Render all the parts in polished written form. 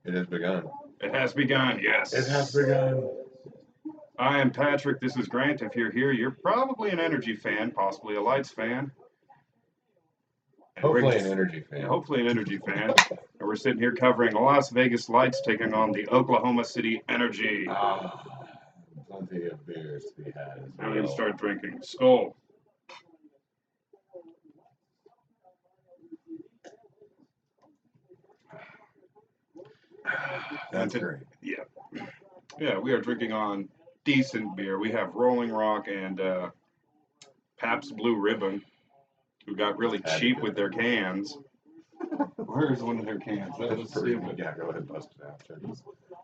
It has begun. It has begun, yes. It has begun. I am Patrick. This is Grant. If you're here, you're probably an Energy fan, possibly a Lights fan. And Hopefully an Energy fan. Hopefully an Energy fan. And we're sitting here covering Las Vegas Lights taking on the Oklahoma City Energy. Plenty of beers to be had as I'm well. going to start drinking. Skull. That's great. Yeah. Yeah, we are drinking on decent beer. We have Rolling Rock and Pabst Blue Ribbon, who got really cheap with their cans. Where's one of their cans? That was stupid. Yeah, go ahead and bust it out.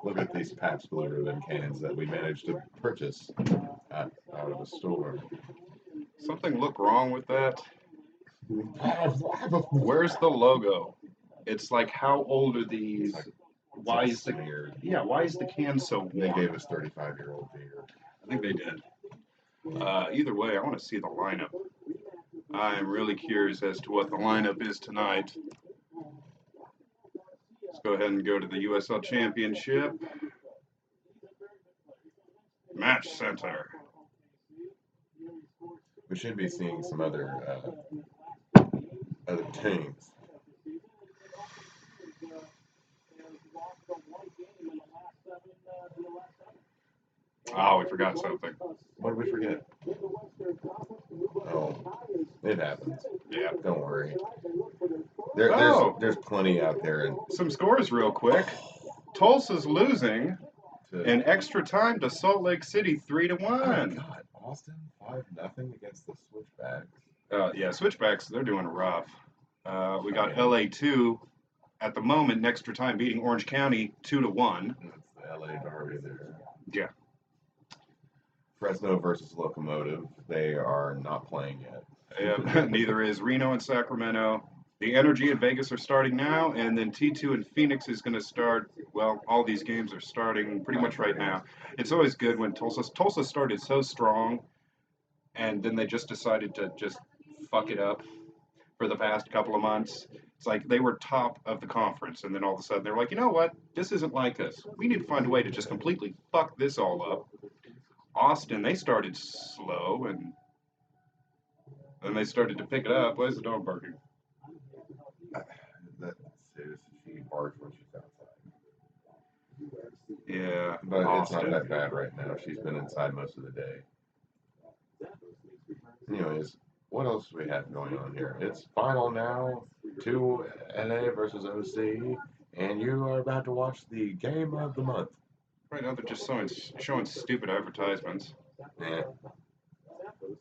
Look at these Pabst Blue Ribbon cans that we managed to purchase out of a store. Something look wrong with that? Where's the logo? It's like, how old are these? Why is the can so warm? They gave us 35-year-old beer. I think they did. Either way, I want to see the lineup. I am really curious as to what the lineup is tonight. Let's go ahead and go to the USL Championship. Match Center. We should be seeing some other teams. Oh, we forgot something. What did we forget? Oh, it happens. Yeah. Don't worry. There's plenty out there. And some scores real quick. Tulsa's losing in extra time to Salt Lake City 3-1. Oh God, Austin 5-0 against the Switchbacks. Yeah, Switchbacks, they're doing rough. We got LA2 at the moment in extra time beating Orange County 2-1. That's the LA Derby there. Yeah. Fresno versus Locomotive. They are not playing yet. Yeah, neither is Reno and Sacramento. The Energy in Vegas are starting now, and then T2 and Phoenix is going to start. Well, all these games are starting pretty much right now. It's always good when Tulsa started so strong, and then they just decided to just fuck it up for the past couple of months. It's like they were top of the conference, and then all of a sudden they're like, you know what? This isn't like us. We need to find a way to just completely fuck this all up. Austin, they started slow, and then they started to pick it up. Why is the dog barking? She barks when she's outside. Yeah, but Austin. It's not that bad right now. She's been inside most of the day. Anyways, what else do we have going on here? It's final now. 2 LA versus OC, and you are about to watch the game of the month. Right now they're just showing stupid advertisements. Yeah.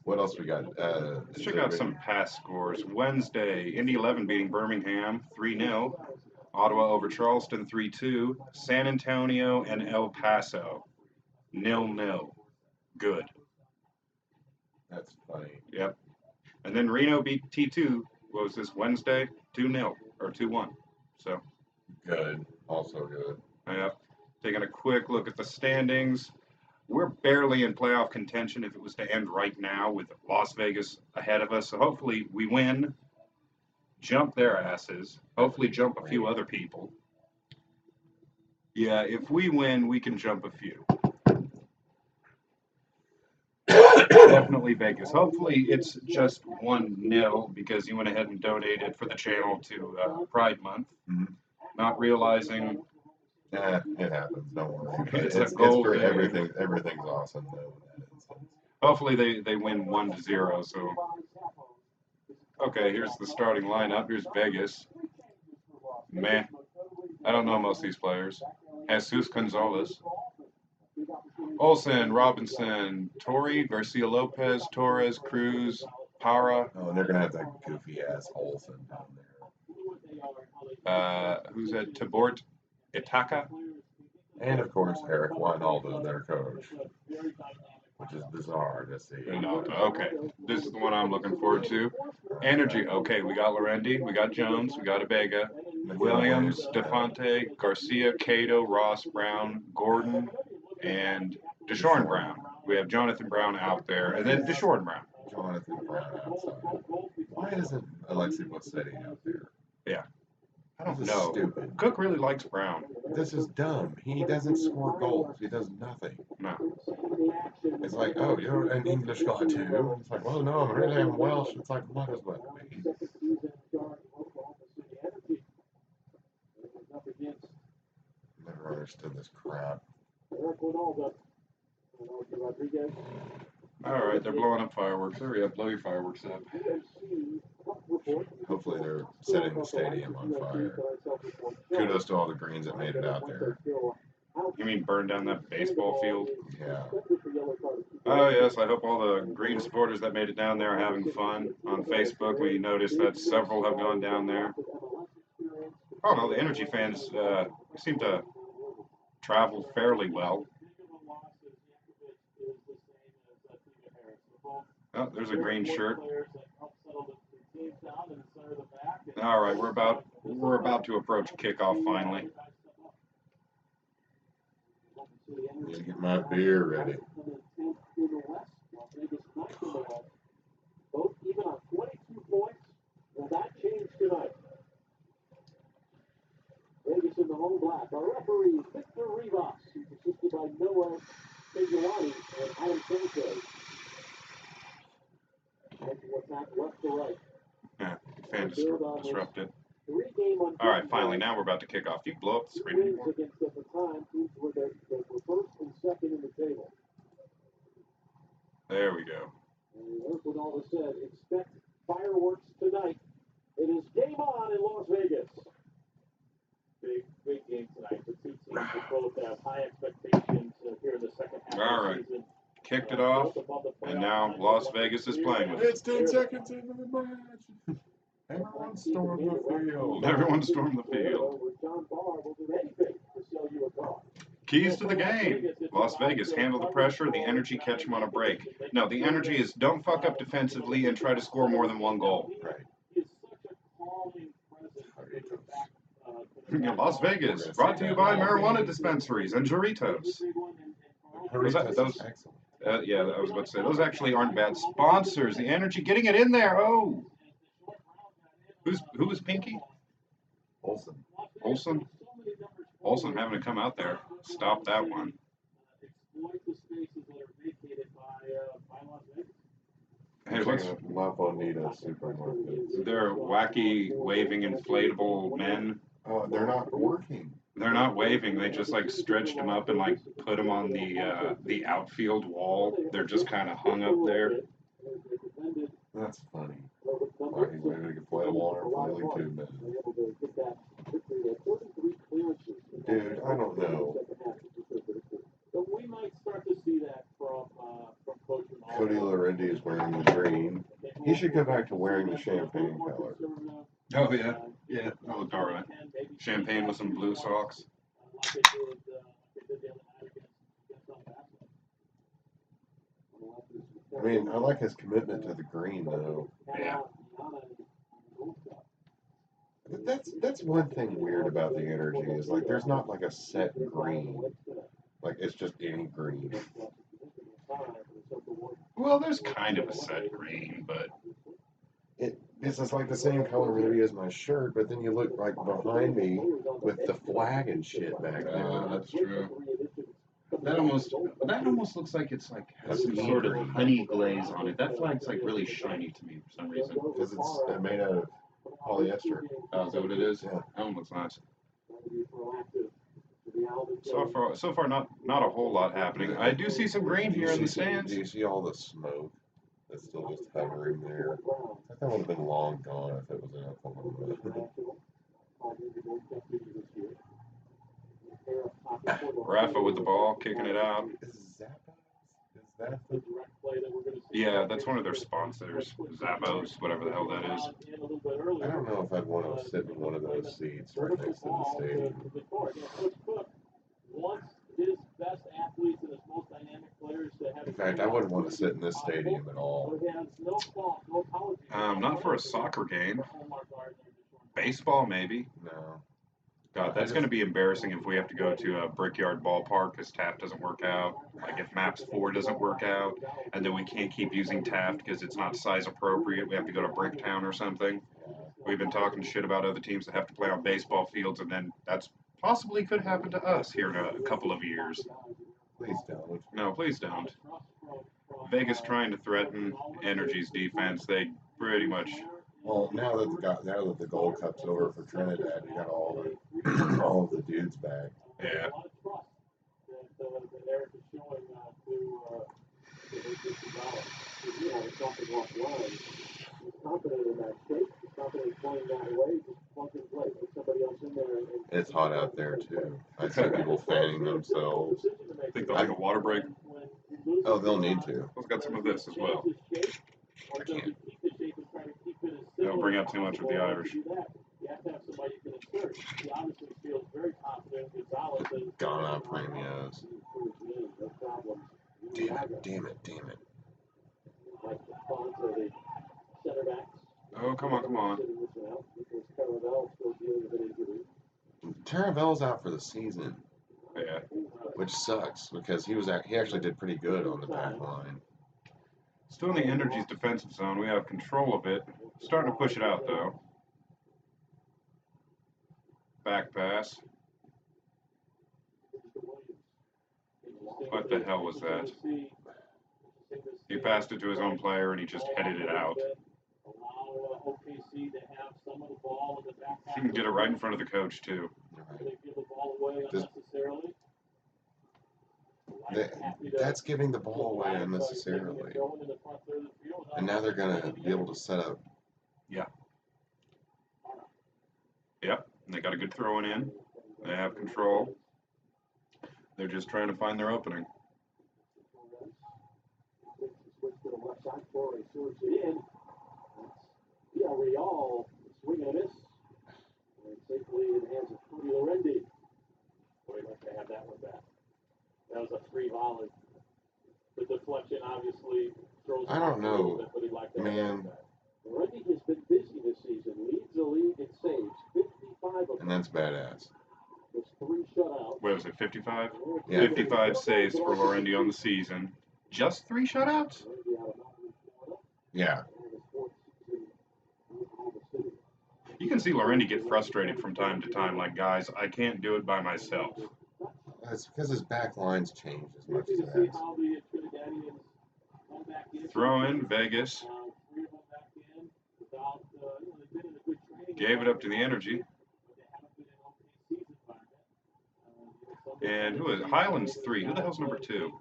What else we got? Let's check out some past scores. Wednesday, Indy 11 beating Birmingham 3-0. Ottawa over Charleston 3-2. San Antonio and El Paso 0-0. Good. That's funny. Yep. And then Reno beat T2. What was this, Wednesday? 2-0 or 2-1. So. Good. Also good. Yep. Taking a quick look at the standings. We're barely in playoff contention if it was to end right now with Las Vegas ahead of us. So hopefully we win, jump their asses, hopefully jump a few other people. Yeah, if we win, we can jump a few. Definitely Vegas. Hopefully it's just 1-0 because you went ahead and donated for the channel to Pride Month, not realizing... it happens. Don't worry. It's for everything. Everything's awesome though. Hopefully they win 1-0. So, okay, here's the starting lineup. Here's Vegas. Meh. I don't know most of these players. Jesus Gonzalez, Olsen, Robinson, Torrey, Garcia Lopez, Torres, Cruz, Para. Oh, and they're gonna have that goofy ass Olsen down there. Who's that? Tabort. Itaka, and of course Eric Weinaldo, their coach, which is bizarre to see. Okay, this is the one I'm looking forward to. Energy. Okay, we got Lorendi, we got Jones, we got Abega, Williams, Defonte, Garcia, Cato, Ross, Brown, Gordon, and Deshaun Brown. We have Jonathan Brown out there, and then Deshaun Brown. Jonathan Brown outside. Why isn't Alexi Bossetti out there? Yeah. I don't This is know. stupid. Cook really likes Brown. This is dumb. He doesn't score goals. He does nothing. No. It's like, oh, you're an English guy too. It's like, well, no, I'm Welsh. It's like, what does that mean? Never understood this crap. All right, they're blowing up fireworks. Hurry up, blow your fireworks up. Hopefully they're setting the stadium on fire. Kudos to all the Greens that made it out there. You mean burn down that baseball field? Yeah. Oh, yes, I hope all the Green supporters that made it down there are having fun. On Facebook, we noticed that several have gone down there. Oh, no, the Energy fans seem to travel fairly well. Oh, there's a green shirt. All right, we're about to approach kickoff finally. Need to get my beer ready. Yeah, fan disrupted. All right, finally, now we're about to kick off. You blow up the screen anymore? There we go. Expect fireworks tonight. It is game on in Las Vegas. Big game tonight. The two teams both have high expectations here in the second half All of right, the season. kicked it off, and now Las Vegas is playing with It's us. 10 seconds into the match. Everyone storm the field. Everyone stormed the field. Keys to the game. Las Vegas, handle the pressure, the Energy catch them on a break. No, the Energy is don't fuck up defensively and try to score more than one goal. Right. Las Vegas, brought to you by marijuana dispensaries and Doritos. Was that, those, Excellent. yeah, I was about to say, those actually aren't bad sponsors. The Energy getting it in there. Oh. Who was Pinky? Olsen. Olsen having to come out there. Stop that one. Hey, what's La Bonita supermarkets. they're wacky waving inflatable men? Oh, they're not working. They're not waving. They just like stretched them up and like put them on the outfield wall. They're just kind of hung up there. That's funny. Wacky waving inflatable or flailing tube men. Dude, I don't know. We might start to see that from Coach Cody Lorendi is wearing the green. He should go back to wearing the champagne color. Oh yeah, yeah. That looked all right. Champagne with some blue socks. I mean, I like his commitment to the green though. Yeah. That's one thing weird about the Energy is like there's not like a set green. Like it's just any green. Well, there's kind of a set green, but This is like the same color maybe as my shirt, but then you look like behind me with the flag and shit back there. that's true. That almost looks like it's like has some That's sort of green. honey glaze on it. That flag's like really shiny to me for some reason. Because it's made out of polyester. Oh, is that what it is? Yeah. That one looks nice. So far, not a whole lot happening. I do see some green here in the stands. Do you see all the smoke that's still just hovering there? I think that would have been long gone if it was in Oklahoma. Rafa with the ball, kicking it out. Is that the... Yeah, that's one of their sponsors, Zappos, whatever the hell that is. I don't know if I'd want to sit in one of those seats right next to the stadium. In fact, I wouldn't want to sit in this stadium at all. Not for a soccer game. Baseball, maybe. No. God, that's going to be embarrassing if we have to go to a Brickyard ballpark because Taft doesn't work out. Like if Maps 4 doesn't work out, and then we can't keep using Taft because it's not size appropriate. We have to go to Bricktown or something. We've been talking shit about other teams that have to play on baseball fields, and then that's possibly could happen to us here in a couple of years. Please don't. No, please don't. Vegas trying to threaten Energy's defense. They pretty much. Well, now that the Gold Cup's over for Trinidad, you got all the all of the dudes back. Yeah. It's hot out there too. I see people fanning themselves. Think they'll take a water break. Oh, they'll need to. Let's got some of this as well. I can't. They'll bring out too much of the Irish. Ghana premios. Damn it. Oh, come on. Taravel's out for the season, Yeah. which sucks because he actually did pretty good on the back line. Still in the Energy's defensive zone. We have control of it. Starting to push it out, though. Back pass. What the hell was that? He passed it to his own player and he just headed it out. He can get it right in front of the coach, too. That's giving the ball away unnecessarily. And now they're going to be able to set up. Yeah. Yep. And they got a good throwing in. They have control. They're just trying to find their opening. I don't know, man. And that's badass. What was it, 55? Yeah. 55 saves for Lorendi on the season. Just 3 shutouts? Yeah. You can see Lorendi get frustrated from time to time, like, guys, I can't do it by myself. That's because his back lines change as much as it has. Throw in Vegas. Gave it up to the Energy. And who is it? Highland's 3. Who the hell's number 2?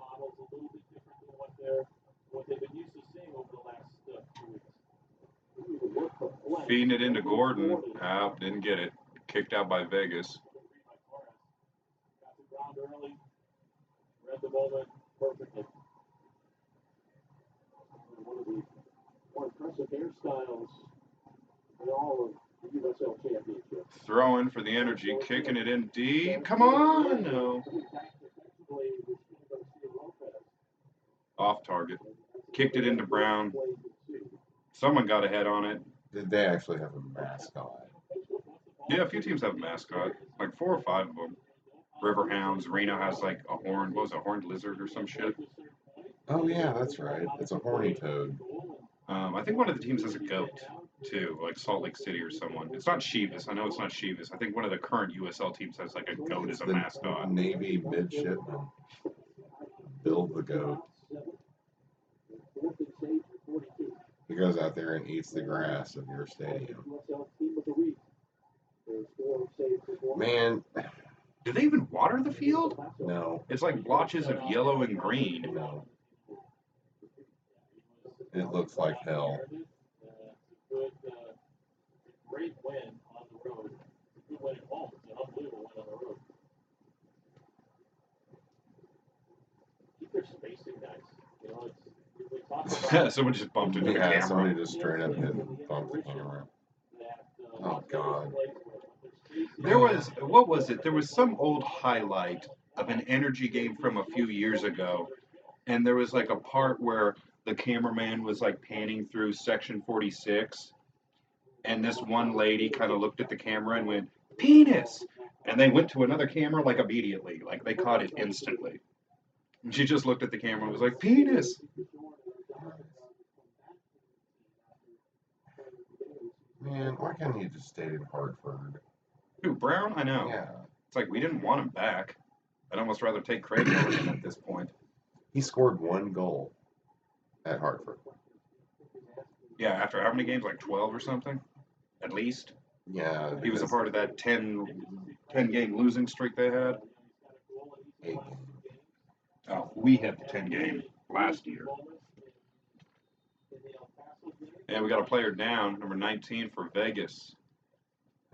Feeding it into Gordon. Oh, didn't get it. Kicked out by Vegas. Throwing for the Energy, kicking it in deep. Come on! No. Off target. Kicked it into Brown. Someone got a head on it. Did they actually have a mascot? Yeah, a few teams have a mascot. Like 4 or 5 of them. Riverhounds. Reno has like a horned, what was it, a horned lizard or some shit? Oh, yeah, that's right. It's a horny toad. I think one of the teams has a goat, too, like Salt Lake City or someone. It's not Chivas. I know it's not Chivas. I think one of the current USL teams has like a goat as a mascot. Navy midshipman. Build the goat. He goes out there and eats the grass of your stadium. Man, Do they even water the field? no, It's like blotches of yellow and green. no. It looks like hell. Someone just bumped into the Yeah, camera. somebody just straight up hit and bumped the camera. Oh, God. There was, what was it? There was some old highlight of an Energy game from a few years ago, and there was like a part where the cameraman was like panning through section 46, and this one lady kind of looked at the camera and went, "Penis!" And they went to another camera like immediately, like they caught it instantly. And she just looked at the camera and was like, "Penis!" Man, why can't he just stay in Hartford? Who, Brown? I know. Yeah. It's like we didn't want him back. I'd almost rather take Craig Morgan at this point. He scored 1 goal at Hartford. Yeah, after how many games? Like 12 or something? At least. Yeah. He was a part of that 10-game losing streak they had. 8 games. Oh, we had the 10-game last year. And we got a player down, number 19 for Vegas.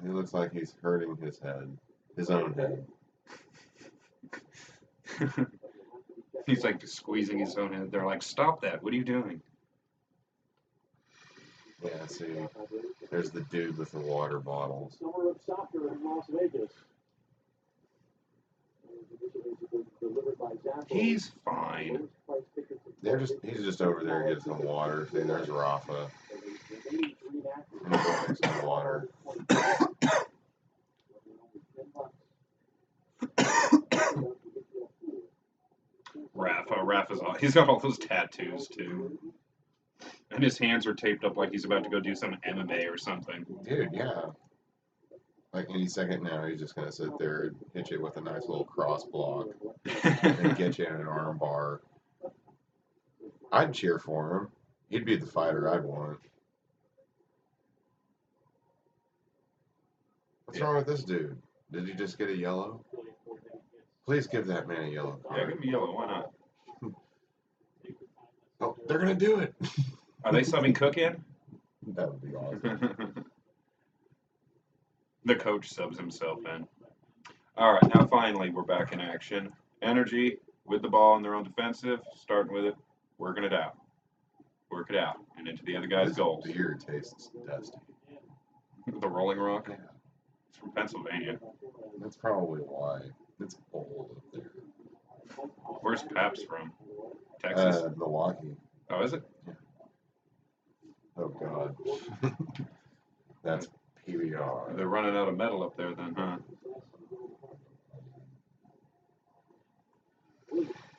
He looks like he's hurting his head. His own head. He's like squeezing his own head. They're like, stop that. What are you doing? Yeah, see. There's the dude with the water bottles. Summer of soccer in Las Vegas. He's fine. He's just over there getting some water. See, there's Rafa. And he's getting some water. Rafa's he's got all those tattoos too. And his hands are taped up like he's about to go do some MMA or something. Dude, yeah. Like any second now, he's just gonna sit there and hit you with a nice little cross block and get you in an arm bar. I'd cheer for him. He'd be the fighter I'd want. What's wrong with this dude? Did he just get a yellow? Please give that man a yellow Yeah, card. give me yellow. Why not? Oh, they're gonna do it. Are they subbing Cook in? That would be awesome. The coach subs himself in. All right, now finally we're back in action. Energy with the ball in their own defensive, starting with it, working it out. Work it out, and into the other guy's This goals. beer tastes dusty. The Rolling Rock? Yeah, It's from Pennsylvania. that's probably why. It's old up there. Where's Pabst from? Texas? Milwaukee. Oh, is it? Oh God. That's PBR. They're running out of metal up there then, huh?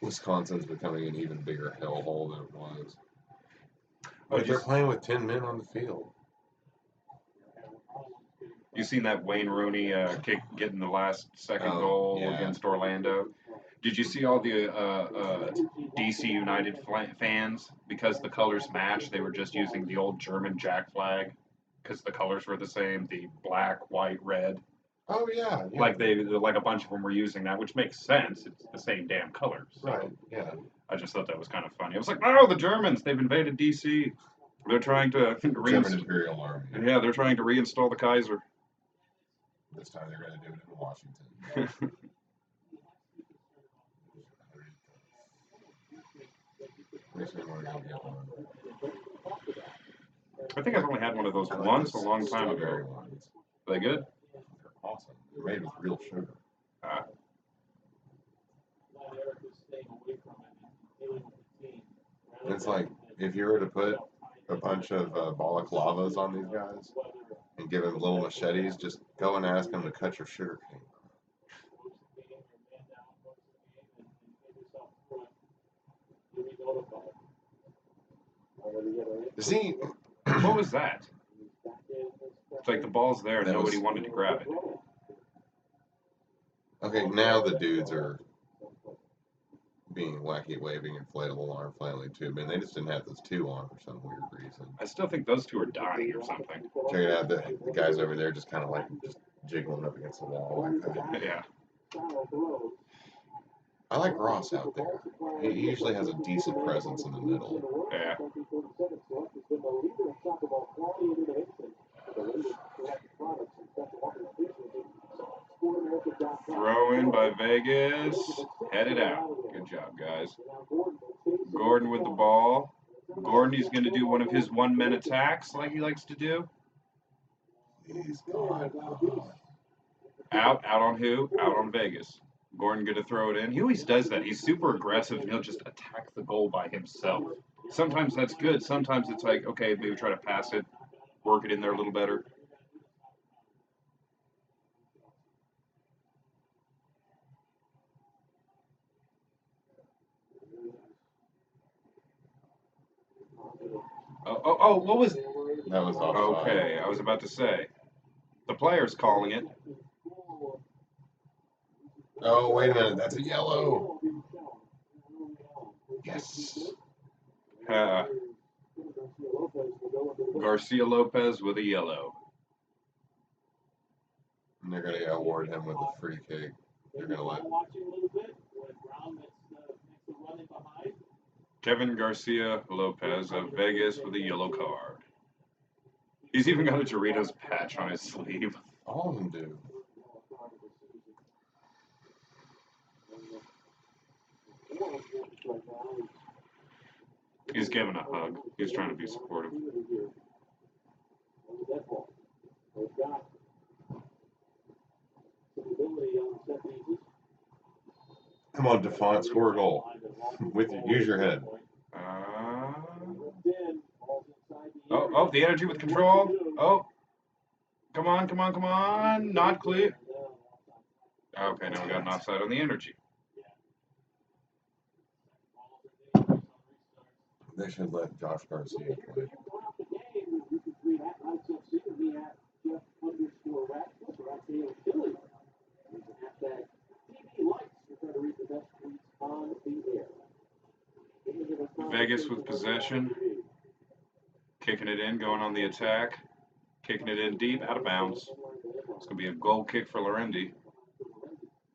Wisconsin's becoming an even bigger hellhole than it was. Oh, But they're playing with 10 men on the field. you seen that Wayne Rooney kick getting the last second goal yeah. against Orlando? Did you see all the DC United fans? Because the colors match, they were just using the old German Jack flag because the colors were the same, the black, white, red. Oh yeah. Like a bunch of them were using that, which makes sense. It's the same damn colors. So Right. Yeah. I just thought that was kind of funny. I was like, oh, the Germans, they've invaded DC. They're trying to German Imperial Army. Yeah, they're trying to reinstall the Kaiser. This time they're going to do it in Washington. Makes me want to go get one. I think I've only had one of those I like once a those long time strawberry ago. ones. Are they good? They're awesome. They're made with real sugar. It's like if you were to put a bunch of balaclavas on these guys and give them little machetes, just go and ask them to cut your sugar cane. See, What was that? It's like the ball's there and That nobody was- wanted to grab it. okay, now the dudes are being wacky waving inflatable arm flailing too. Man, they just didn't have those two on for some weird reason. I still think those two are dying or something. Check it out, the guys over there just kind of like just jiggling up against the wall like that. Yeah. I like Ross out there. He usually has a decent presence in the middle. Yeah. Throw in by Vegas. Headed out. Good job, guys. Gordon with the ball. Gordon, he's going to do one of his one-man attacks like he likes to do. He's gone. Out on who? Out on Vegas. Gordon going to throw it in. He always does that. He's super aggressive, and he'll just attack the goal by himself. Sometimes that's good. Sometimes it's like, okay, maybe try to pass it, work it in there a little better. Oh, what was... That was offside. Okay, I was about to say. The player's calling it. Oh, wait a minute. That's a yellow. Yes. Garcia Lopez with a yellow. And they're going to award him with a free kick. They're going to let. Kevin Garcia Lopez of Vegas with a yellow card. He's even got a Doritos patch on his sleeve. All of them do. He's giving a hug. He's trying to be supportive. Come on, Defiant, score a goal. Use your head. Oh, the energy with control. Oh, come on. Not clear. Okay, now we got an offside on the energy. They should let Josh Garcia play. Vegas with possession. Kicking it in, going on the attack. Kicking it in deep, out of bounds. It's going to be a goal kick for Lorendi.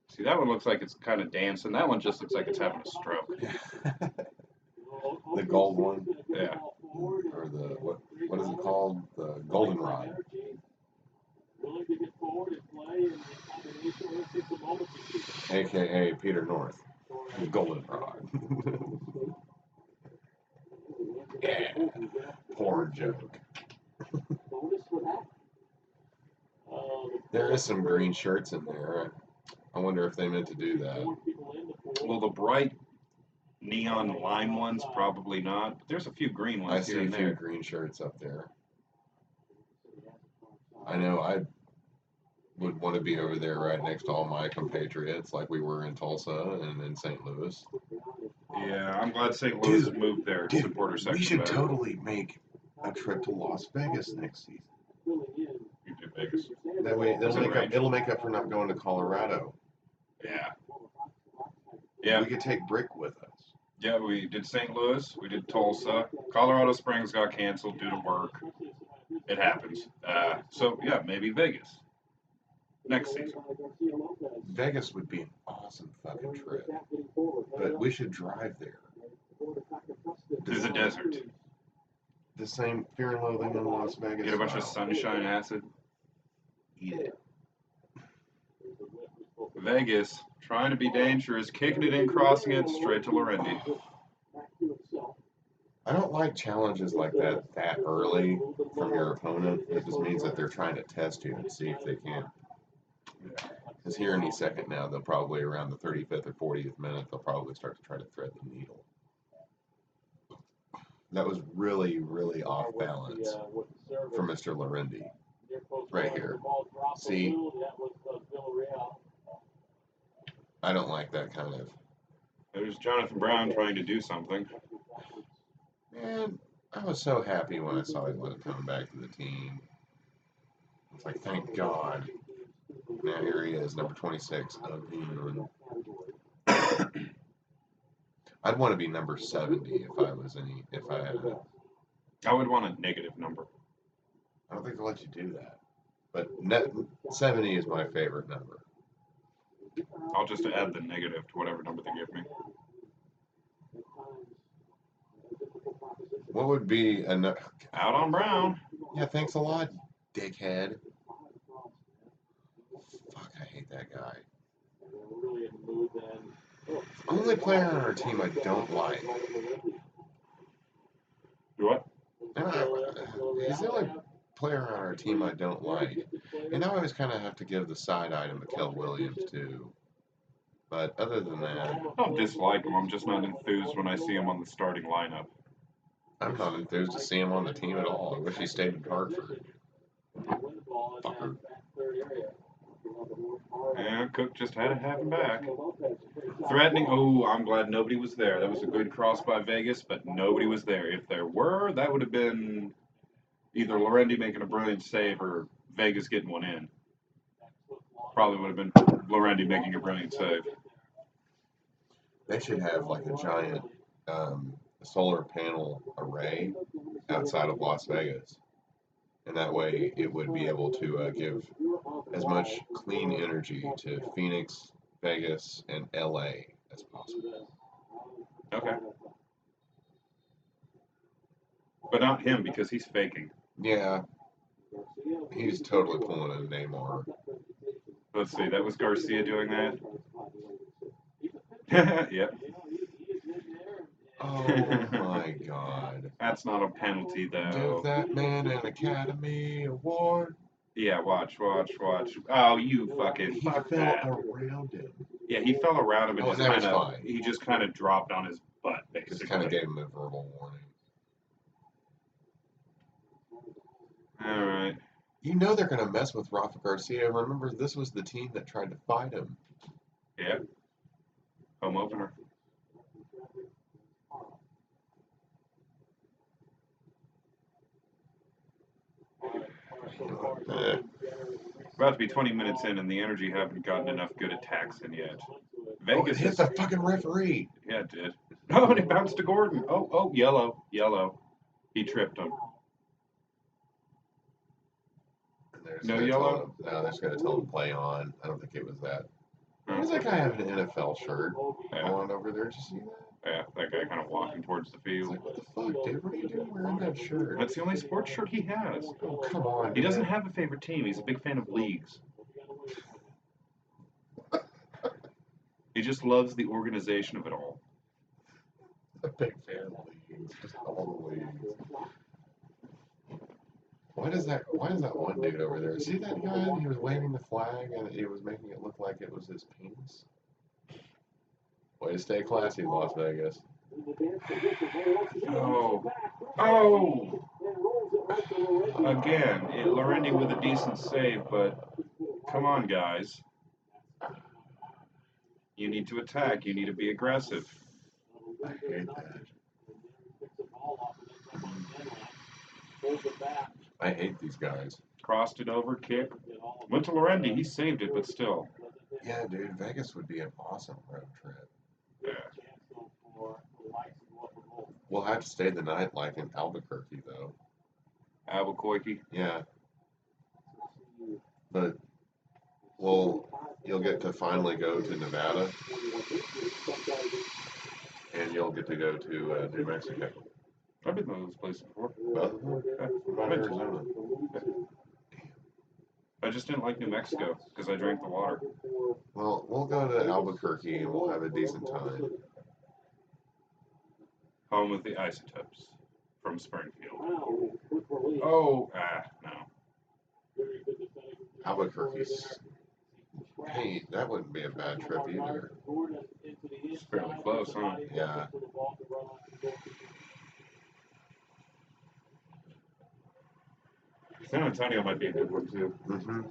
See, that one looks like it's kind of dancing. That one just looks like it's having a stroke. The gold one? Yeah. Or the, what is it called? The goldenrod. AKA Peter North. The goldenrod. Yeah. Poor joke. There is some green shirts in there. I wonder if they meant to do that. Well, the bright neon lime ones, probably not. But there's a few green ones I see here a and few there. green shirts up there. I know I would want to be over there right next to all my compatriots like we were in Tulsa and in St. Louis. Yeah, I'm glad St. Louis has moved their supporter section We should back. totally make a trip to Las Vegas next season. You do Vegas. That way Is it range? it'll make up for not going to Colorado. Yeah. Yeah. We could take Brick with us. Yeah, we did St. Louis, we did Tulsa. Colorado Springs got canceled due to work. It happens. So, yeah, maybe Vegas. Next season. Vegas would be an awesome fucking trip. But we should drive there. To the desert. The same Fear and Loathing in Las Vegas. Get a bunch of sunshine acid. Eat it. Vegas, trying to be dangerous, kicking it in, crossing it straight to Lorendi. I don't like challenges like that early from your opponent. It just means that they're trying to test you and see if they can. Because here any second now, they'll probably around the 35th or 40th minute, they'll probably start to try to thread the needle. That was really, really off balance for Mr. Lorendi. Right here. See? I don't like that kind of. There's Jonathan Brown trying to do something. Man, I was so happy when I saw he wasn't coming back to the team. It's like, thank God. Now here he is, number 26. I'd want to be number 70 if I had a. I would want a negative number. I don't think they'll let you do that. But 70 is my favorite number. I'll just add the negative to whatever number they give me. What would be enough? Out on Brown. Yeah, thanks a lot, dickhead. Fuck, I hate that guy. Only player on our team I don't like. Do what? He's the only player on our team I don't like. And I always kind of have to give the side eye to Mikael Williams, too. But other than that, I don't dislike him. I'm just not enthused when I see him on the starting lineup. I'm not enthused to see him on the team at all. I wish he stayed in Hartford. Fucker. And Cook just had it happen back. Threatening. Oh, I'm glad nobody was there. That was a good cross by Vegas, but nobody was there. If there were, that would have been Either Lorendi making a brilliant save or Vegas getting one in. Probably would have been Lorendi making a brilliant save. They should have like a giant solar panel array outside of Las Vegas. And that way it would be able to give as much clean energy to Phoenix, Vegas, and LA as possible. Okay. But not him because he's faking. Yeah. He's totally pulling a Neymar. Let's see, that was Garcia doing that? Yep. Oh my God. That's not a penalty, though. Give that man an Academy Award. Yeah, watch. Oh, you fucking He fuck fell that. around him. Yeah, he fell around him and Oh, that was fine. he just kind of dropped on his butt, Just basically. kind of gave him a verbal warning. All right. You know they're going to mess with Rafa Garcia. Remember, this was the team that tried to fight him. Yeah. Home opener. About to be 20 minutes in, and the Energy haven't gotten enough good attacks in yet. Vegas hit the fucking referee. Yeah, it did. Oh, and it bounced to Gordon. Oh, yellow. He tripped him. No yellow? No, they're just going to tell him to play on. I don't think it was that. Why does that guy have an NFL shirt on over there? Did you see that? Yeah, that guy kind of walking towards the field. Like, what the fuck, dude? What are you doing wearing that shirt? That's the only sports shirt he has. Oh, come on. He doesn't have a favorite team. He's a big fan of leagues. He just loves the organization of it all. A big fan of leagues. Just all the leagues. Why does that one dude over there? See that guy? He was waving the flag and he was making it look like it was his penis. Way to stay classy, Las Vegas. Oh. Again, Lorendi with a decent save, but come on, guys. You need to attack. You need to be aggressive. I hate that. I hate these guys. Crossed it over, kick. Went to Lorendi. He saved it, but still. Yeah, dude, Vegas would be an awesome road trip. Yeah. We'll have to stay the night like in Albuquerque, though. Albuquerque? Yeah. But, you'll get to finally go to Nevada. And you'll get to go to New Mexico. I've been to those places before. Both of them? What about Arizona? I just didn't like New Mexico because I drank the water. Well, we'll go to Albuquerque and we'll have a decent time. Home of the Isotopes from Springfield. Oh, no. Albuquerque's. Hey, that wouldn't be a bad trip either. It's fairly close, huh? Yeah. San Antonio might be a good one, too. Mm-hmm.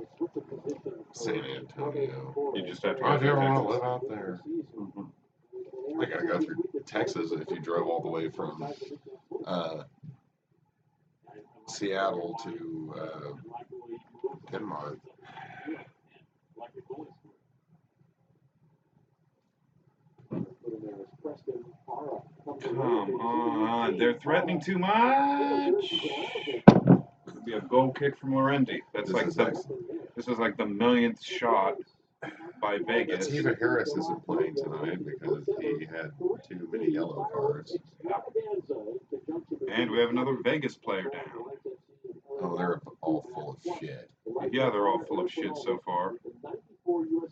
San Antonio. You just have to Oh, go if you ever through want to Texas. live out there. I gotta go through Texas if you drove all the way from Seattle to Denmark. Come on, they're threatening too much. It'll be a goal kick from Lorendi. This is like the millionth shot by Vegas. Steve Harris isn't playing tonight because he had too many yellow cards. And we have another Vegas player down. Oh, they're all full of shit. Yeah, they're all full of shit so far.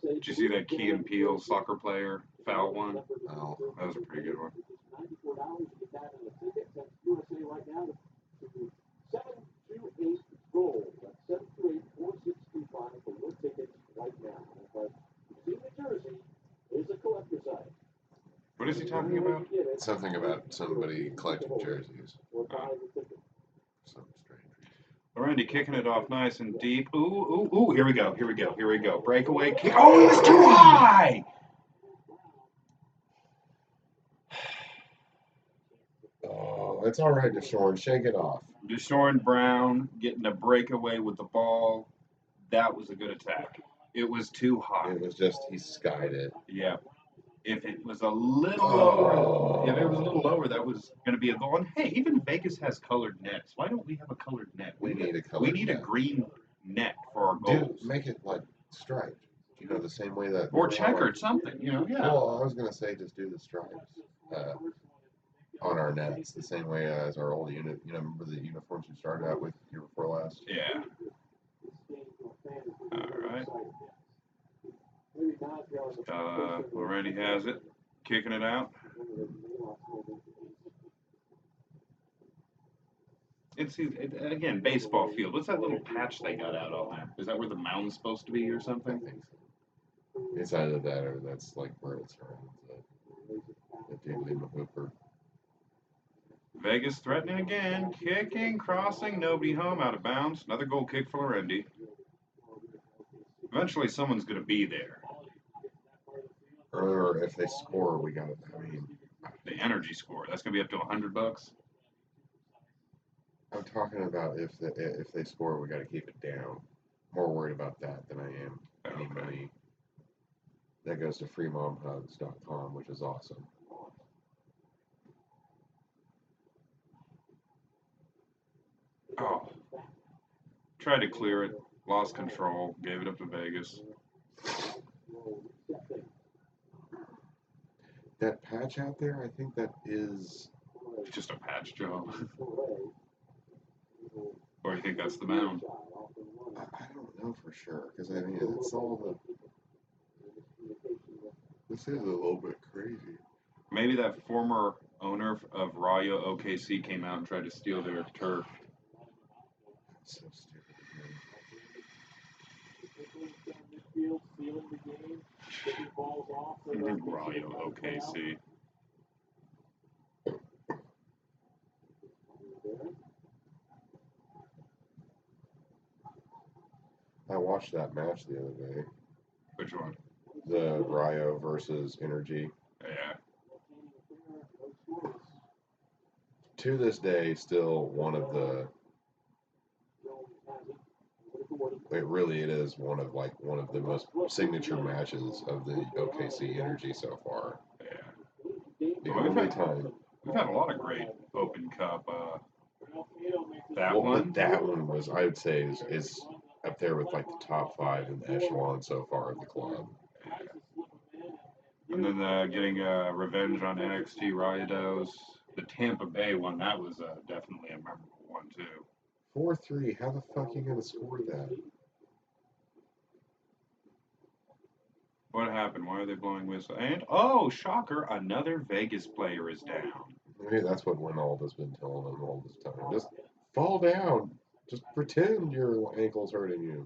Did you see that Key and Peele soccer player foul one? Oh, That was a pretty good one. What is he talking about? something about somebody collecting jerseys. Something strange. Lorendi kicking it off nice and deep. Ooh. Here we go. Breakaway kick. Oh, he was too high! Oh. Oh, it's all right, Deshaun. Shake it off. Deshaun Brown getting a breakaway with the ball. That was a good attack. It was too hot. It was just he skied it. Yeah. If it was a little lower, if it was a little lower, that was going to be a goal. And hey, even Vegas has colored nets. Why don't we have a colored net? We need a We colored need a net. green net for our Dude, goals. make it like striped. You know, the same way that. Or checkered, something. Yeah. Well, I was gonna say just do the stripes on our nets, the same way as our old unit. You know, remember the uniforms you started out with year before last? Yeah. All right. Already has it. Kicking it out. Again, baseball field. What's that little patch they got out on there? Is that where the mound's supposed to be or I something? think so. It's either that or that's like where it's around the Diggly Mahooper. Vegas threatening again. Kicking, crossing, nobody home, out of bounds. Another goal kick for Lorendi. Eventually, someone's going to be there. Or if they score, we got it. I mean, The energy score. That's going to be up to $100. I'm talking about if they score, we got to keep it down. More worried about that than I am any money that goes to freemomhugs.com, which is awesome. Oh. Tried to clear it. Lost control. Gave it up to Vegas. That patch out there, I think that is Just a patch job. Or you think that's the mound? I don't know for sure because I mean it's all the. This is a little bit crazy. Maybe that former owner of Rayo OKC came out and tried to steal their turf. That's so stupid. Rayo OKC. I watched that match the other day. Which one? The Rayo versus Energy. Yeah. To this day, still one of the. It is one of the most signature matches of the OKC Energy so far. Yeah. The only time. We've had a lot of great Open Cup. That Well, one. but that one was, I would say, is up there with like the top 5 in the echelon so far of the club. And then getting revenge on NXT Rayados. The Tampa Bay one, that was definitely a memorable one too. 4-3. How the fuck are you gonna score that? What happened? Why are they blowing whistle? And oh, shocker! Another Vegas player is down. Maybe that's what Winalda's been telling them all this time. Just fall down. Just pretend your ankle's hurting you.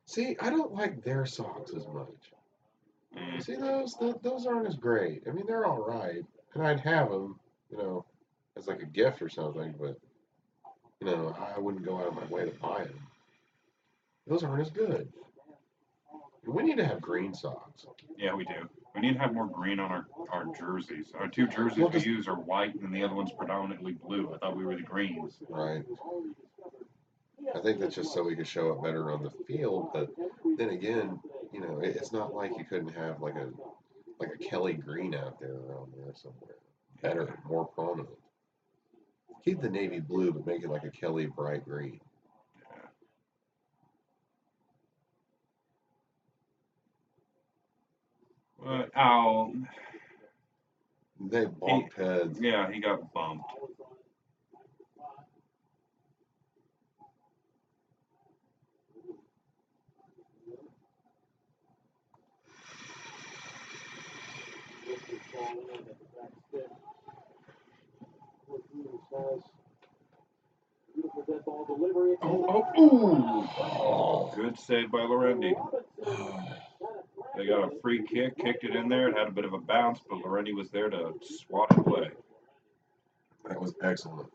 See, I don't like their socks as much. See, those aren't as great. I mean, they're all right, and I'd have them, as like a gift or something. But I wouldn't go out of my way to buy them. Those aren't as good. We need to have green socks. Yeah, we do. We need to have more green on our jerseys. Our 2 jerseys we use are white, and the other one's predominantly blue. I thought we were the greens. Right. I think that's just so we could show it better on the field. But then again, it's not like you couldn't have like a Kelly green out there around there somewhere. Better, more prominent. Keep the navy blue, but make it like a Kelly bright green. Ow. They bumped heads. Yeah, he got bumped. Oh, good save by Lorendi. They got a free kick, kicked it in there. It had a bit of a bounce, but Lorendi was there to swat it away. That was excellent.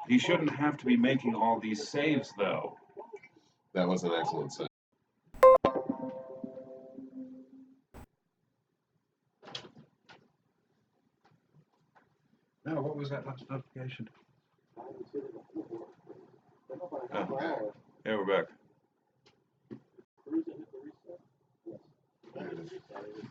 He shouldn't have to be making all these saves, though. That was an excellent save. that last notification? I was sitting on the floor. For about a Oh, half hour. Yeah, we're back. Cruise hit the reset. Yes. There it is. Reset it.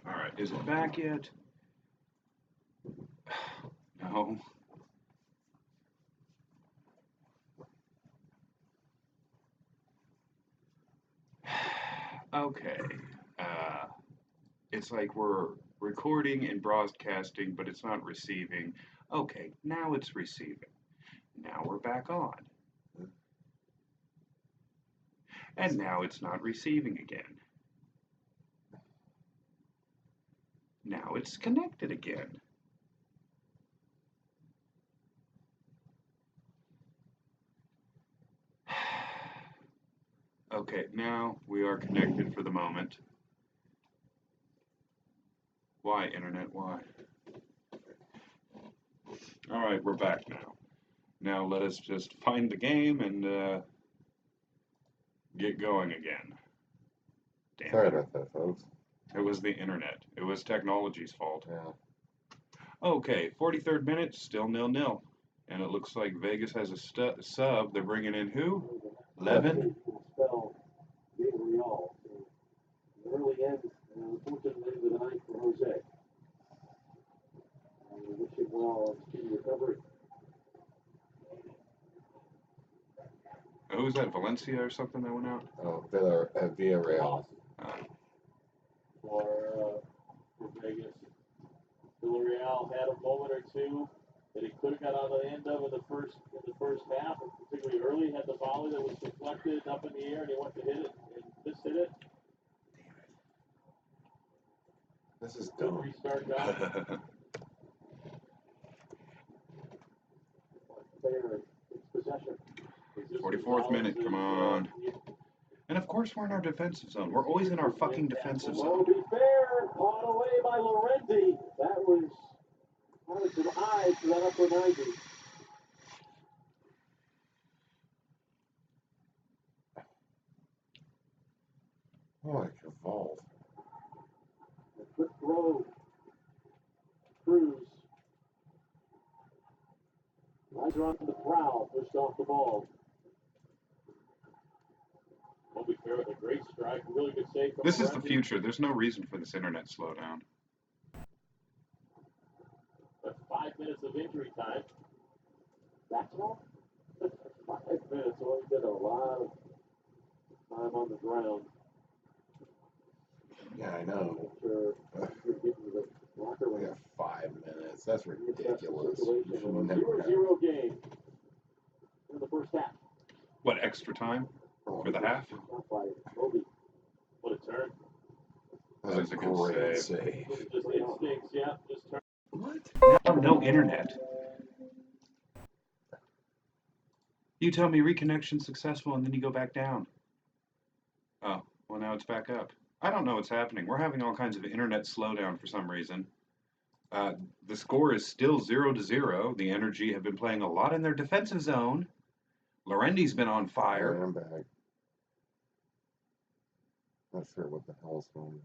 All right, is it back yet? No. Okay. Uh, it's like we're recording and broadcasting, but it's not receiving. Okay, now it's receiving. Now we're back on. And now it's not receiving again. Now it's connected again. Okay, now we are connected for the moment. Why, Internet? Why? All right, we're back now. Now let us just find the game and get going again. Damn Sorry it. about that, folks. It was the Internet. It was technology's fault. Yeah. Okay, 43rd minute, still 0-0. And it looks like Vegas has a sub. They're bringing in who? Levin? Spell Villarreal. So the early end, unfortunately, end of the ninth for Jose. We wish him well on speedy recovery. Who was that? Valencia or something that went out? Oh, Villarreal. For Vegas. Villarreal had a moment or two that he could have got out of the end of in the first half, particularly early. Had the volley that was deflected up in the air, and he went to hit it and just hit it. This is dumb. Restart now. Player takes possession. 44th minute, come on. And of course we're in our defensive zone. We're always in our fucking defensive Well, zone. to be fair, caught away by Laurenti. That was some eyes for that upper 90. Holy Cavalve. A quick throw. Cruz. Riser on the prowl, pushed off the ball. Well, to be fair, with a great strike, really good save from This is the Laurenti. future. There's no reason for this internet slowdown. That's 5 minutes of injury time. That's all? 5 minutes, well, he did a lot of time on the ground. Yeah, I know. Sure, you're getting to the locker We room. got 5 minutes. That's ridiculous. You Situation. should A never have. 0-0 game in the first half. What, extra time for the half? Not by Moby. What a turn. That was a good great save. save. Just instincts, yeah. Just turn. What? Now no internet. You tell me reconnection successful and then you go back down. Oh, well now it's back up. I don't know what's happening. We're having all kinds of internet slowdown for some reason. The score is still 0-0. The Energy have been playing a lot in their defensive zone. Lorendi's been on fire. Alright, I'm back. Not sure what the hell's going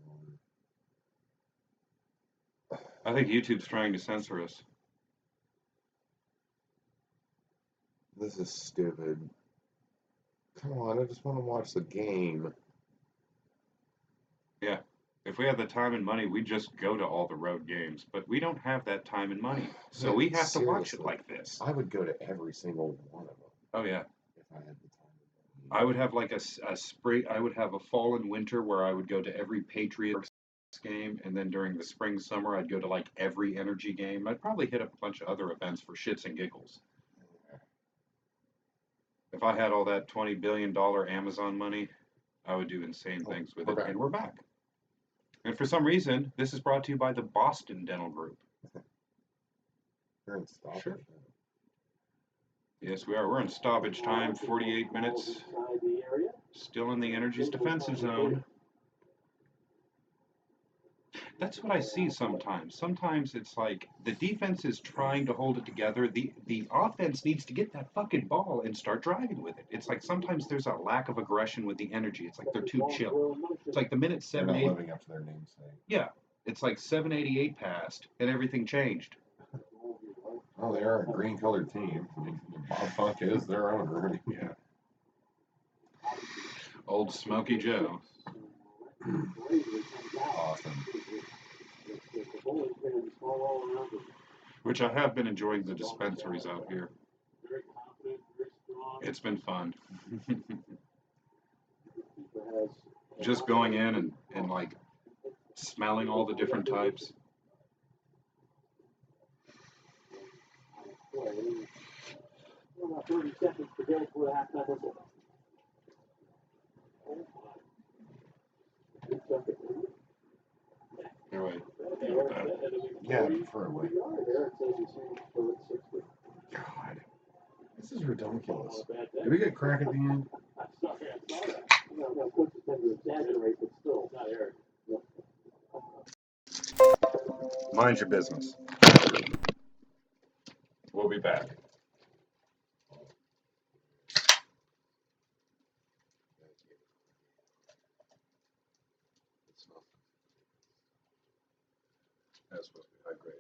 on. I think YouTube's trying to censor us. This is stupid. Come on, I just want to watch the game. Yeah. If we had the time and money, we'd just go to all the road games. But we don't have that time and money. So we have to watch it Seriously. like this. I would go to every single one of them Oh, yeah. if I had the time and money. I would have like a spring, I would have a fall and winter where I would go to every Patriots game. And then during the spring, summer, I'd go to like every Energy game. I'd probably hit up a bunch of other events for shits and giggles. If I had all that $20 billion Amazon money, I would do insane things with we're it. back. And we're back. And for some reason, this is brought to you by the Boston Dental Group. You're in stoppage. Sure. Yes, we are. We're in stoppage time, 48 minutes. Inside the area. Still in the Energy's defensive zone. That's what I see sometimes. Sometimes it's like the defense is trying to hold it together. The offense needs to get that fucking ball and start driving with it. It's like sometimes there's a lack of aggression with the Energy. It's like they're too chill. It's like the minute They're not 7-8. living up to their namesake. Yeah, it's like 788 passed and everything changed. Oh, they are a green-colored team. I mean, Bob Funk is their owner. Yeah. Old Smokey Joe. Awesome. Which I have been enjoying the dispensaries out here. Very confident, very strong. It's been fun. Has Just going in and like smelling all the different types. About 30 seconds to go for the halftime whistle. Anyway, Yeah, preferably. God, this is ridiculous. Did we get crack at the end? Sorry, I saw that. Coaches tend to exaggerate, but still, not Eric. mind your business. We'll be back. That's supposed to be high grade.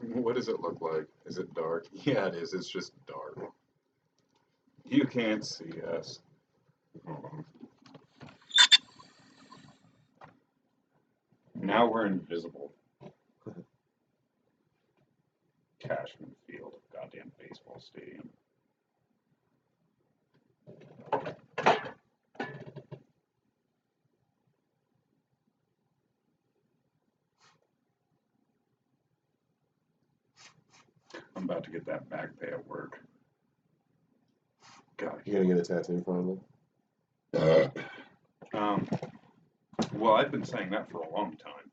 What does it look like? Is it dark? Yeah, it is. It's just dark. You can't see us. Now we're invisible. Cashman Field, goddamn baseball stadium. I'm about to get that back pay at work. God. You gonna get a tattoo finally? Well, I've been saying that for a long time.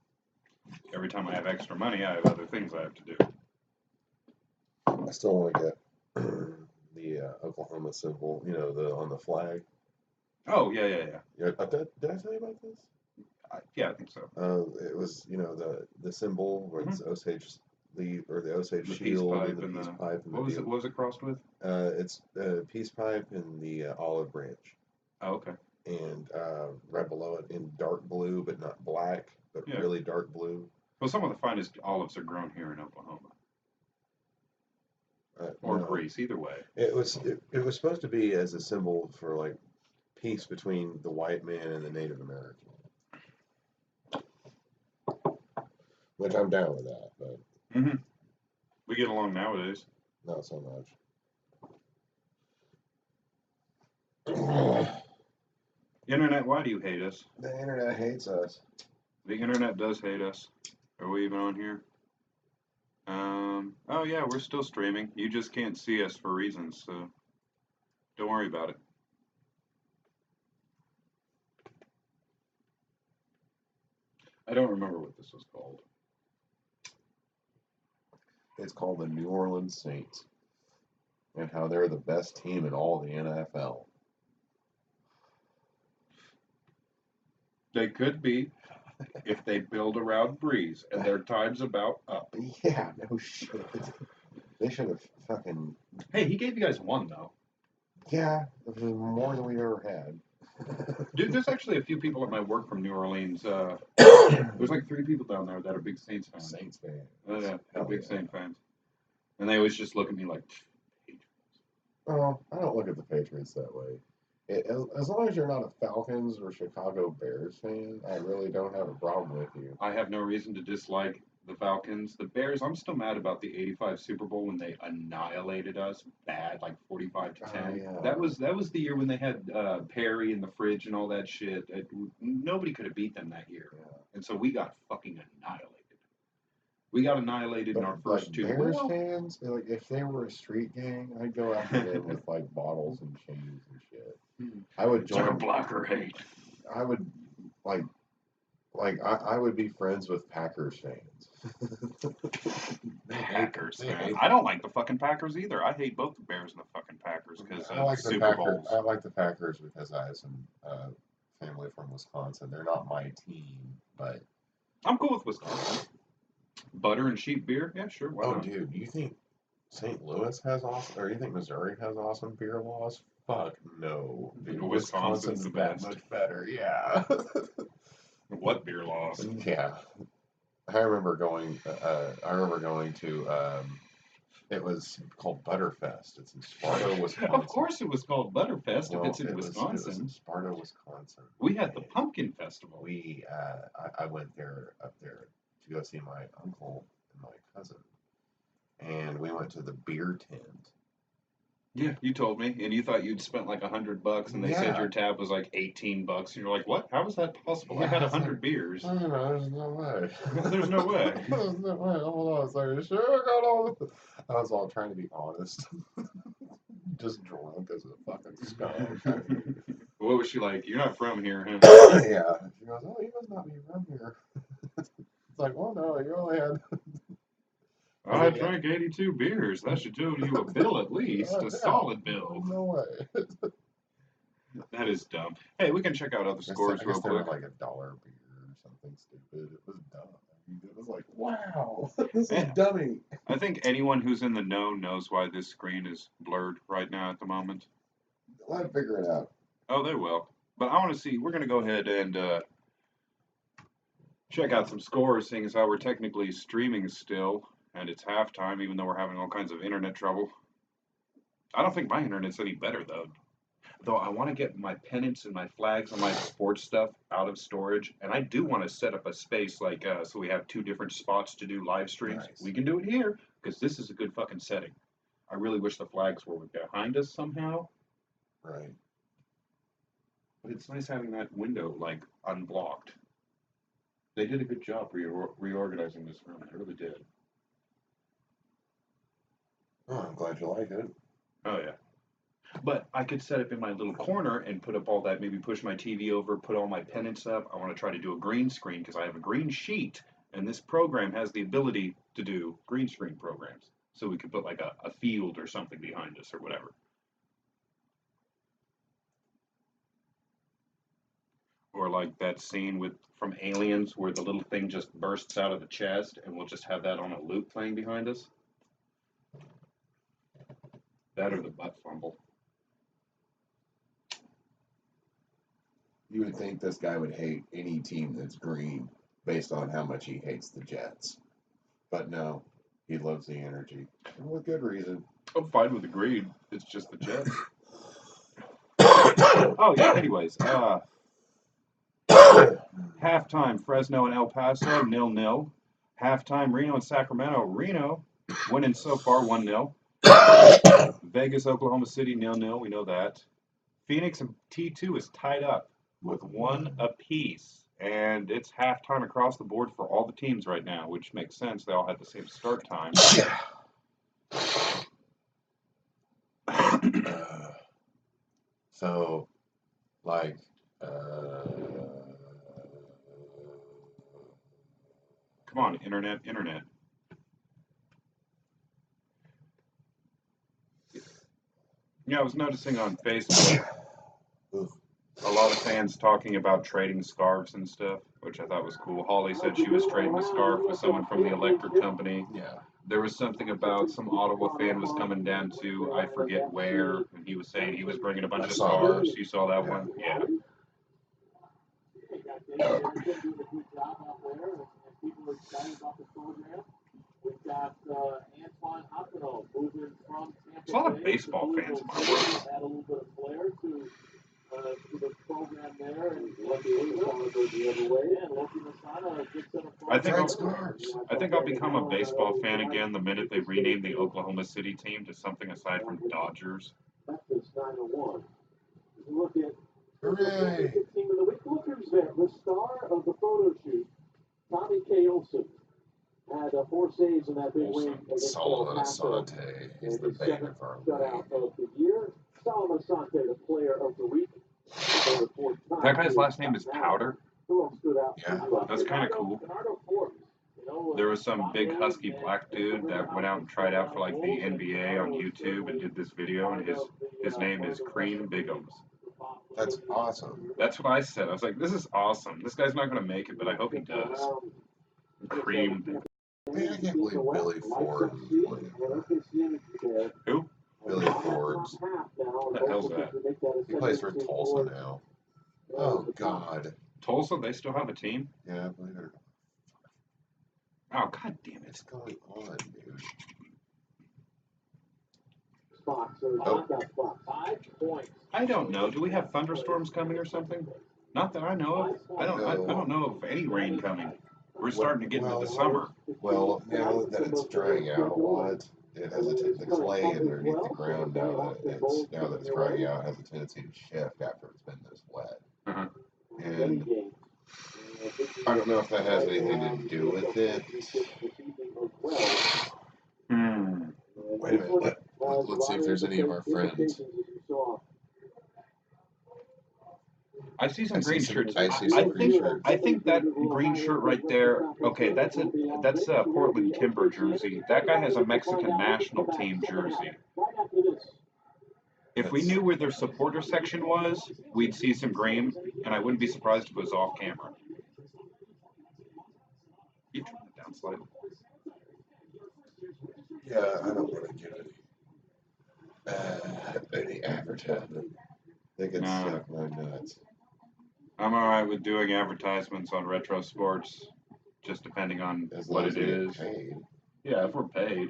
Every time I have extra money, I have other things I have to do. I still want to get the Oklahoma symbol, on the flag. Oh, yeah. Yeah, did I tell you about this? Yeah, I think so. It was, the symbol where it's Osage or the Osage The shield peace pipe and the and peace the pipe. And what was it crossed with? It's the peace pipe and the olive branch. Oh, okay. And right below it in dark blue, but not black, but Yeah. really dark blue. Well, some of the finest olives are grown here in Oklahoma. Or No. Greece, either way. It was supposed to be as a symbol for like peace between the white man and the Native American. Which I'm down with that, but We get along nowadays. not so much. Internet, why do you hate us? The internet hates us. The internet does hate us. Are we even on here? Oh yeah, we're still streaming. You just can't see us for reasons, so don't worry about it. I don't remember what this was called. It's called the New Orleans Saints, and how they're the best team in all the NFL. They could be if they build around Breeze, and their time's about up. Yeah, no shit. They should have fucking. Hey, he gave you guys one though. Yeah, it was more than we ever had. Dude, there's actually a few people at my work from New Orleans. There's like 3 people down there that are big Saints fans. Saints fans. Yeah, they're big Saints fans. And they always just look at me like, Patriots. Oh, I don't look at the Patriots that way. As long as you're not a Falcons or Chicago Bears fan, I really don't have a problem with you. I have no reason to dislike the Falcons. The Bears, I'm still mad about the '85 Super Bowl when they annihilated us bad, like 45-10. Yeah. That was the year when they had Perry in the fridge and all that shit. Nobody could have beat them that year. Yeah. And so we got fucking annihilated. We got annihilated in our first two. Bears fans, like if they were a street gang, I'd go after them with like bottles and chains and shit. I would join. It's like a blacker hate. I would I would be friends with Packers fans. Packers fans. I don't like the fucking Packers either. I hate both the Bears and the fucking Packers because of Super Bowls. I like the Packers because I have some family from Wisconsin. They're not my team, but I'm cool with Wisconsin. Butter and sheep beer? Yeah, sure. Why not? Dude, you think St. Louis has awesome, or you think Missouri has awesome beer laws? Fuck no. Dude, Wisconsin's the that best. much better. Yeah. What beer laws? Yeah. I remember going to. It was called Butterfest. It's in Sparta, Wisconsin. Of course, it was called Butterfest if it's in Wisconsin. It was in Sparta, Wisconsin. We had the Pumpkin Festival. I went up there to go see my uncle and my cousin, and we went to the beer tent. Yeah, you told me, and you thought you'd spent like $100, and they said your tab was like $18, and you're like, "What? How is that possible? I had 100 beers." No, there's no way. There's no way. There's no way. Hold on a second. Sure, I got all. I was all trying to be honest. Just drunk as a fucking skunk. What was she like? You're not from here, huh? Yeah. She goes, "Oh, you must not be from here." It's like, "Well, no, you only had." I drank 82 beers. That should do you a bill at least, a solid bill. No way. That is dumb. Hey, we can check out other scores real they were quick. like $1 beer or something stupid. It was dumb. I mean, it was like, wow, this is dummy. I think anyone who's in the know knows why this screen is blurred right now at the moment. Let them figure it out. Oh, they will. But I want to see. We're going to go ahead and check out some scores, seeing as how we're technically streaming still, and it's halftime, even though we're having all kinds of internet trouble. I don't think my internet's any better, though. Though I want to get my pennants and my flags and my sports stuff out of storage, and I do want to set up a space like so we have 2 different spots to do live streams. Nice. We can do it here because this is a good fucking setting. I really wish the flags were behind us somehow. Right. But it's nice having that window like unblocked. They did a good job reorganizing this room. They really did. Oh, I'm glad you like it. Oh yeah. But I could set up in my little corner and put up all that, maybe push my TV over, put all my pennants up. I want to try to do a green screen because I have a green sheet, and this program has the ability to do green screen programs. So we could put like a field or something behind us or whatever. Or like that scene with from Aliens where the little thing just bursts out of the chest, and we'll just have that on a loop playing behind us. That or the butt fumble. You would think this guy would hate any team that's green based on how much he hates the Jets. But no, he loves the energy. And with good reason. I'm fine with the green. It's just the Jets. Oh yeah. Anyways, halftime Fresno and El Paso 0-0. Halftime Reno and Sacramento. Reno winning so far 1-0. Vegas Oklahoma City 0-0. We know that. Phoenix and T2 is tied up with 1 apiece. And it's halftime across the board for all the teams right now, which makes sense. They all had the same start time. So, like, Come on, internet. Yeah, I was noticing on Facebook a lot of fans talking about trading scarves and stuff, which I thought was cool. Holly said she was trading a scarf with someone from the electric company. yeah. There was something about some Ottawa fan was coming down to I forget where, and he was saying he was bringing a bunch I of saw scarves. that. You saw that Yeah. one? Yeah. There's a lot of baseball fans in my world. I think Trade I'll, scarves. I think I'll become a baseball fan again the minute they rename the Oklahoma City team to something aside from Dodgers. Hooray! The star of the photo shoot, Tommy K. Olson, had 4 saves in that big win against Solomon El Paso. Asante. He's the bane of our Shutout league. of the year. Solomon Asante, the player of the week. That guy's last name is Powder. Yeah. That's kind of cool. There was some big husky black dude that went out and tried out for like the NBA on YouTube and did this video, and his name is Cream Biggums. That's awesome. That's what I said. I was like, this is awesome. This guy's not going to make it, but I hope he does. Cream Biggums. Man, I can't believe Billy Ford is playing. Who? Billy Ford's. What the hell's that? He plays for Tulsa now. Oh, God. Tulsa? They still have a team? Yeah, believe it or not. Oh, god damn it. What's going on, dude? I don't know. Do we have thunderstorms coming or something? Not that I know of. I don't know of any rain coming. We're starting to get into the summer. Well, now that it's drying out a lot, it has the clay underneath the ground now that it's drying out has a tendency to shift after it's been this wet. Uh-huh. And I don't know if that has anything to do with it. Wait a minute. Let's see if there's any of our friends. I see some green shirts. I see some green shirts. I think that green shirt right there. Okay, that's a Portland Timber jersey. That guy has a Mexican national team jersey. If we knew where their supporter section was, we'd see some green, and I wouldn't be surprised if it was off camera. You turn it down slightly. Yeah, I don't want to get any advertisement. They could suck my nuts. I'm alright with doing advertisements on Retro Sports, just depending on what it is. Paid. Yeah, if we're paid.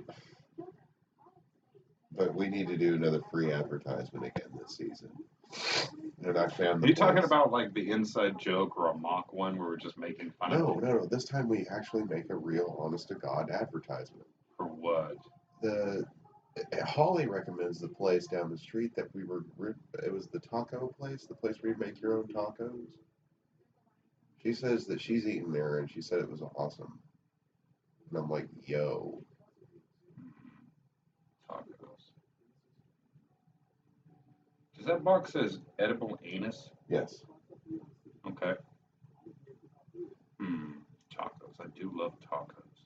But we need to do another free advertisement again this season. And I found Are you talking about like the inside joke or a mock one where we're just making fun of it? No. This time we actually make a real, honest to God advertisement. For what? Holly recommends the place down the street that it was the taco place, the place where you make your own tacos. She says that she's eaten there and she said it was awesome. And I'm like, yo. Tacos. Does that box says edible anus? Yes. Okay. Tacos. I do love tacos.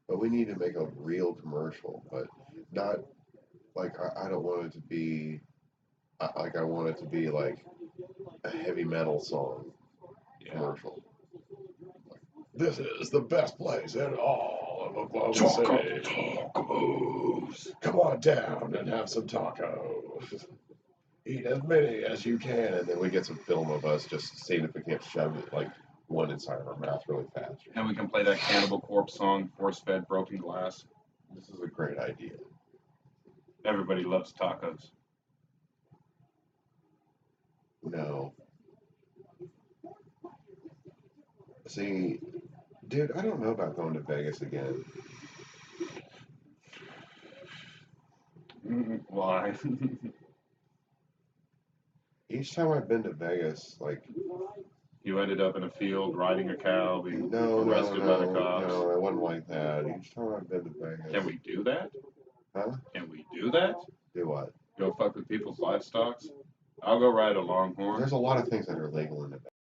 But we need to make a real commercial, but not like I don't want it to be like I want it to be like a heavy metal song commercial. Like, this is the best place in all of Oklahoma City. Tacos. Come on down and have some tacos. Eat as many as you can, and then we get some film of us just seeing if we can't shove it like one inside of our mouth really fast. And we can play that Cannibal Corpse song, Force-Fed Broken Glass. This is a great idea. Everybody loves tacos. No. See, dude, I don't know about going to Vegas again. Why? Each time I've been to Vegas, like You ended up in a field riding a cow, being no, arrested by the cops. no, I wasn't like that. Each time I've been to Vegas. Can we do that? Huh? Can we do that? Do what? Go fuck with people's livestock? I'll go ride a longhorn. There's a lot of things that are legal in Nevada.